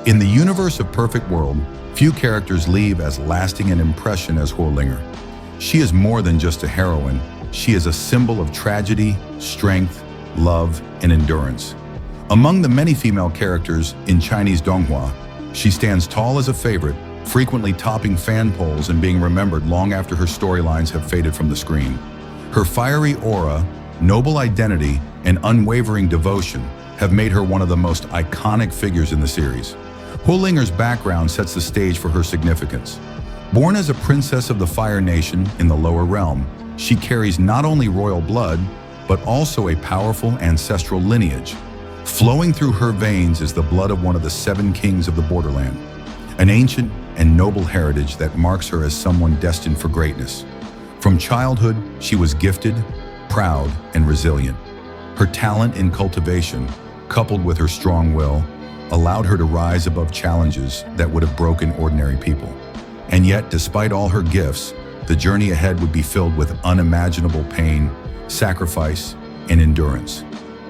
In the universe of Perfect World, few characters leave as lasting an impression as Huo Ling'er. She is more than just a heroine. She is a symbol of tragedy, strength, love, and endurance. Among the many female characters in Chinese Donghua, she stands tall as a favorite, frequently topping fan polls and being remembered long after her storylines have faded from the screen. Her fiery aura, noble identity, and unwavering devotion have made her one of the most iconic figures in the series. Huo Ling'er's background sets the stage for her significance. Born as a princess of the Fire Nation in the lower realm, she carries not only royal blood, but also a powerful ancestral lineage. Flowing through her veins is the blood of one of the 7 kings of the borderland, an ancient and noble heritage that marks her as someone destined for greatness. From childhood, she was gifted, proud, and resilient. Her talent in cultivation, coupled with her strong will, allowed her to rise above challenges that would have broken ordinary people. And yet, despite all her gifts, the journey ahead would be filled with unimaginable pain, sacrifice, and endurance.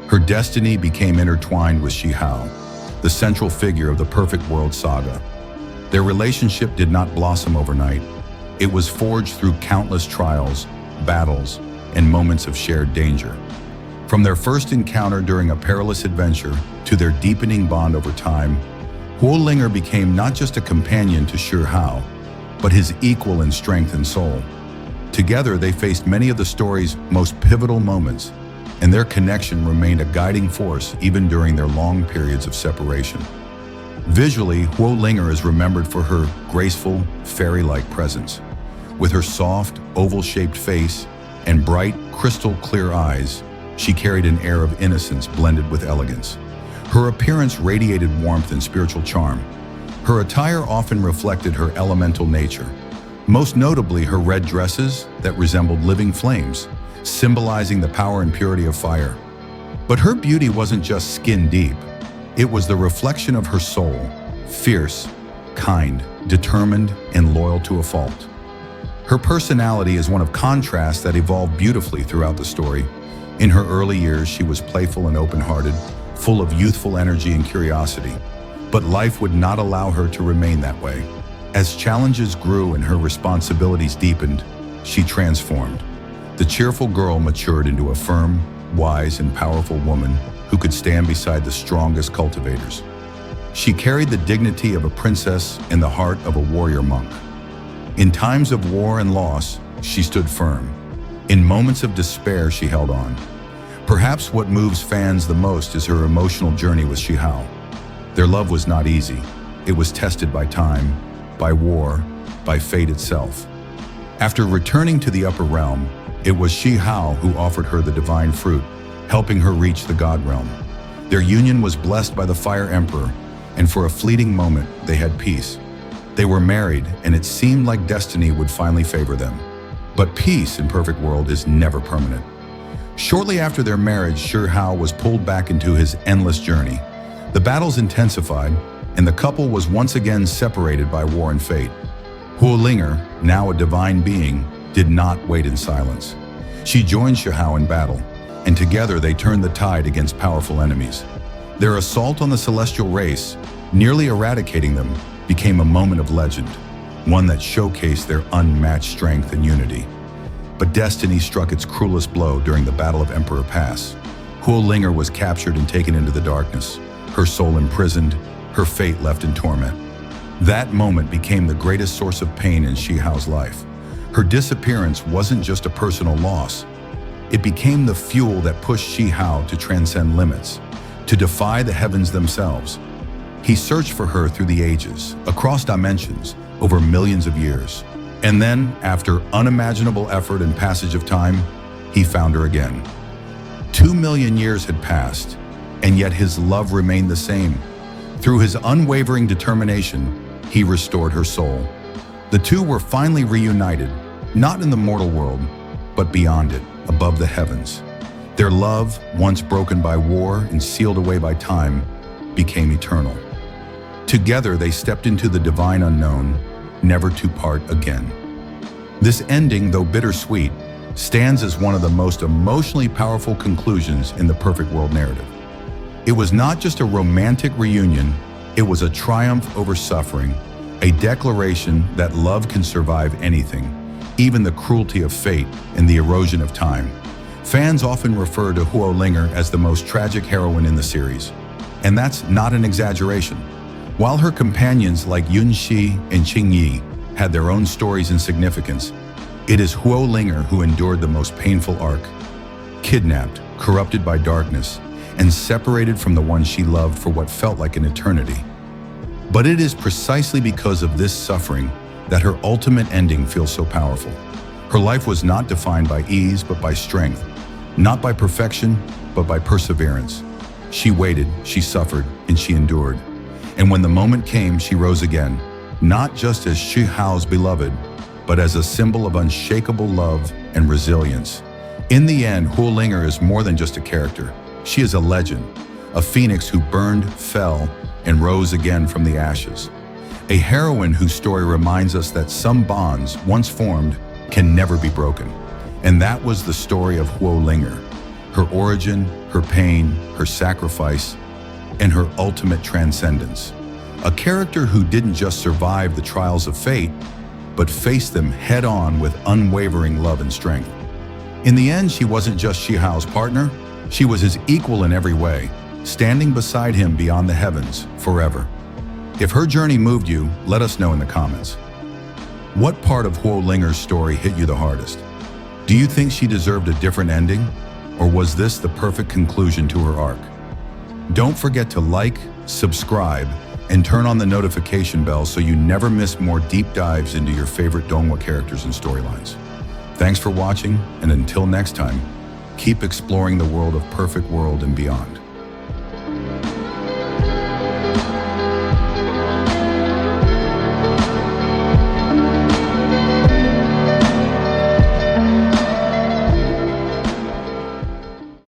Her destiny became intertwined with Shi Hao, the central figure of the Perfect World saga. Their relationship did not blossom overnight. It was forged through countless trials, battles, and moments of shared danger. From their first encounter during a perilous adventure to their deepening bond over time, Huo Ling'er became not just a companion to Shi Hao, but his equal in strength and soul. Together, they faced many of the story's most pivotal moments, and their connection remained a guiding force even during their long periods of separation. Visually, Huo Ling'er is remembered for her graceful, fairy-like presence. With her soft, oval-shaped face and bright, crystal-clear eyes, she carried an air of innocence blended with elegance. Her appearance radiated warmth and spiritual charm. Her attire often reflected her elemental nature, most notably her red dresses that resembled living flames, symbolizing the power and purity of fire. But her beauty wasn't just skin deep. It was the reflection of her soul, fierce, kind, determined, and loyal to a fault. Her personality is one of contrast that evolved beautifully throughout the story. In her early years, she was playful and open-hearted, full of youthful energy and curiosity. But life would not allow her to remain that way. As challenges grew and her responsibilities deepened, she transformed. The cheerful girl matured into a firm, wise, and powerful woman who could stand beside the strongest cultivators. She carried the dignity of a princess and the heart of a warrior monk. In times of war and loss, she stood firm. In moments of despair, she held on. Perhaps what moves fans the most is her emotional journey with Shi Hao. Their love was not easy. It was tested by time, by war, by fate itself. After returning to the upper realm, it was Shi Hao who offered her the divine fruit, helping her reach the God realm. Their union was blessed by the Fire Emperor, and for a fleeting moment, they had peace. They were married, and it seemed like destiny would finally favor them. But peace in Perfect World is never permanent. Shortly after their marriage, Shi Hao was pulled back into his endless journey. The battles intensified, and the couple was once again separated by war and fate. Huo Ling'er, now a divine being, did not wait in silence. She joined Shi Hao in battle, and together they turned the tide against powerful enemies. Their assault on the celestial race, nearly eradicating them, became a moment of legend, one that showcased their unmatched strength and unity. But destiny struck its cruelest blow during the Battle of Emperor Pass. Huo Ling'er was captured and taken into the darkness, her soul imprisoned, her fate left in torment. That moment became the greatest source of pain in Shi Hao's life. Her disappearance wasn't just a personal loss. It became the fuel that pushed Shi Hao to transcend limits, to defy the heavens themselves. He searched for her through the ages, across dimensions, over millions of years. And then, after unimaginable effort and passage of time, he found her again. 2 million years had passed, and yet his love remained the same. Through his unwavering determination, he restored her soul. The two were finally reunited, not in the mortal world, but beyond it, above the heavens. Their love, once broken by war and sealed away by time, became eternal. Together they stepped into the divine unknown, never to part again. This ending, though bittersweet, stands as one of the most emotionally powerful conclusions in the Perfect World narrative. It was not just a romantic reunion, It was a triumph over suffering, a declaration that love can survive anything, even the cruelty of fate and the erosion of time. Fans often refer to Huo Ling'er as the most tragic heroine in the series, and that's not an exaggeration. While her companions like Yunxi and Qingyi had their own stories and significance, it is Huo Ling'er who endured the most painful arc. Kidnapped, corrupted by darkness, and separated from the one she loved for what felt like an eternity. But it is precisely because of this suffering that her ultimate ending feels so powerful. Her life was not defined by ease, but by strength. Not by perfection, but by perseverance. She waited, she suffered, and she endured. And when the moment came, she rose again, not just as Shi Hao's beloved, but as a symbol of unshakable love and resilience. In the end, Huo Ling'er is more than just a character. She is a legend, a phoenix who burned, fell, and rose again from the ashes. A heroine whose story reminds us that some bonds, once formed, can never be broken. And that was the story of Huo Ling'er. Her origin, her pain, her sacrifice, and her ultimate transcendence. A character who didn't just survive the trials of fate, but faced them head-on with unwavering love and strength. In the end, she wasn't just Shi Hao's partner, she was his equal in every way, standing beside him beyond the heavens forever. If her journey moved you, let us know in the comments. What part of Huo Ling'er's story hit you the hardest? Do you think she deserved a different ending? Or was this the perfect conclusion to her arc? Don't forget to like, subscribe, and turn on the notification bell so you never miss more deep dives into your favorite Donghua characters and storylines. Thanks for watching, and until next time, keep exploring the world of Perfect World and beyond.